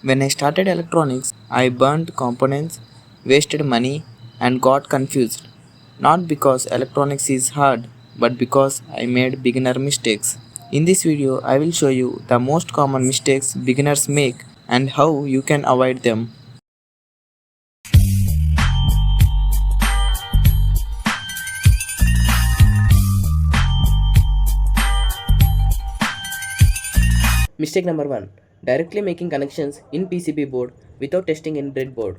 When I started electronics, I burned components, wasted money, and got confused. Not because electronics is hard, but because I made beginner mistakes. In this video, I will show you the most common mistakes beginners make and how you can avoid them. Mistake number 1, directly making connections in PCB board without testing in breadboard.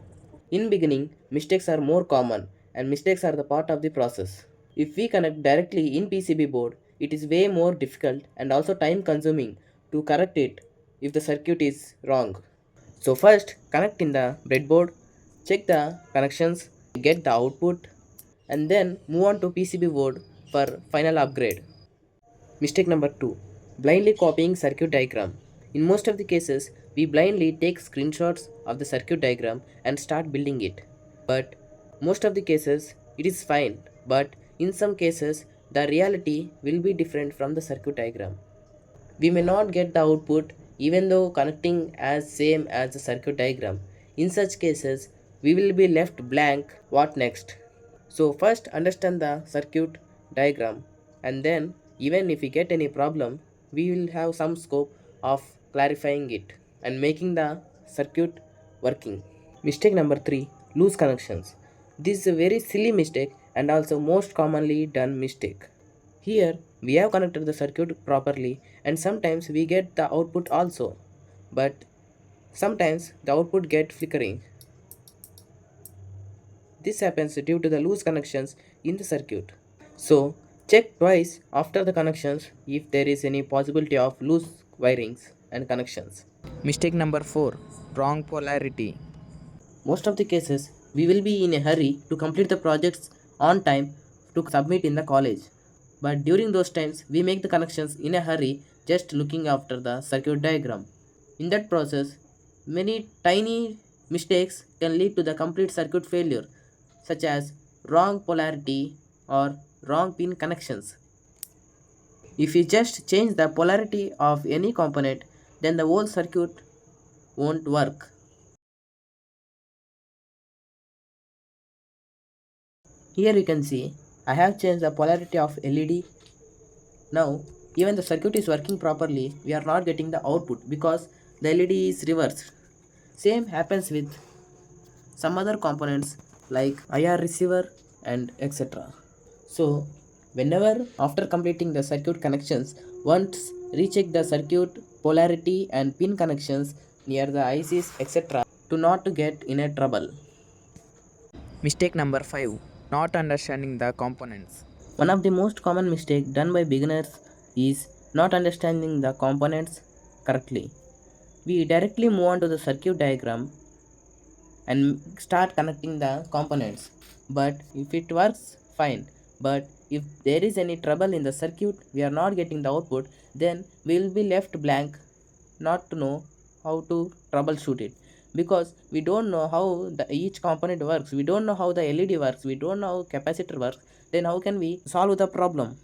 In beginning, mistakes are more common and mistakes are the part of the process. If we connect directly in PCB board, it is way more difficult and also time consuming to correct it if the circuit is wrong. So first, connect in the breadboard, check the connections, get the output, and then move on to PCB board for final upgrade. Mistake number 2, blindly copying circuit diagram. In most of the cases, we blindly take screenshots of the circuit diagram and start building it. But most of the cases, it is fine. But in some cases, the reality will be different from the circuit diagram. We may not get the output even though connecting as same as the circuit diagram. In such cases, we will be left blank. What next? So first understand the circuit diagram, and then even if we get any problem, we will have some scope of clarifying it and making the circuit working. Mistake number 3, loose connections. This is a very silly mistake and also most commonly done mistake. Here we have connected the circuit properly and sometimes we get the output also, but sometimes the output get flickering. This happens due to the loose connections in the circuit. So check twice after the connections if there is any possibility of loose wirings and connections. Mistake number 4, wrong polarity. Most of the cases we will be in a hurry to complete the projects on time to submit in the college. But during those times we make the connections in a hurry just looking after the circuit diagram. In that process, many tiny mistakes can lead to the complete circuit failure, such as wrong polarity or wrong pin connections. If you just change the polarity of any component, then the whole circuit won't work. Here you can see I have changed the polarity of LED. Now even the circuit is working properly, we are not getting the output because the LED is reversed. Same happens with some other components like IR receiver and etc. So whenever after completing the circuit connections, once recheck the circuit polarity and pin connections near the ICs etc. to not to get in a trouble. Mistake number 5, not understanding the components. One of the most common mistake done by beginners is not understanding the components correctly. We directly move on to the circuit diagram and start connecting the components. But if it works, fine. But if there is any trouble in the circuit, we are not getting the output, then we will be left blank, not to know how to troubleshoot it. Because we don't know how each component works, we don't know how the LED works, we don't know how capacitor works, then how can we solve the problem?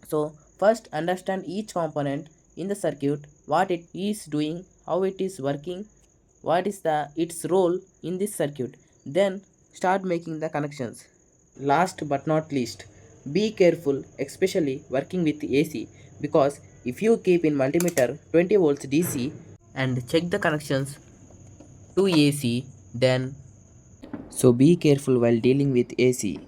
So first understand each component in the circuit, what it is doing, how it is working, what is the its role in this circuit. Then start making the connections. Last but not least, be careful especially working with AC, because if you keep in multimeter 20 volts DC and check the connections to AC, then So be careful while dealing with AC.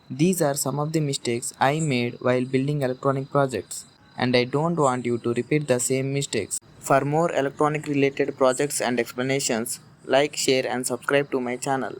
These are some of the mistakes I made while building electronic projects, and I don't want you to repeat the same mistakes. For more electronic related projects and explanations, like, share, and subscribe to my channel.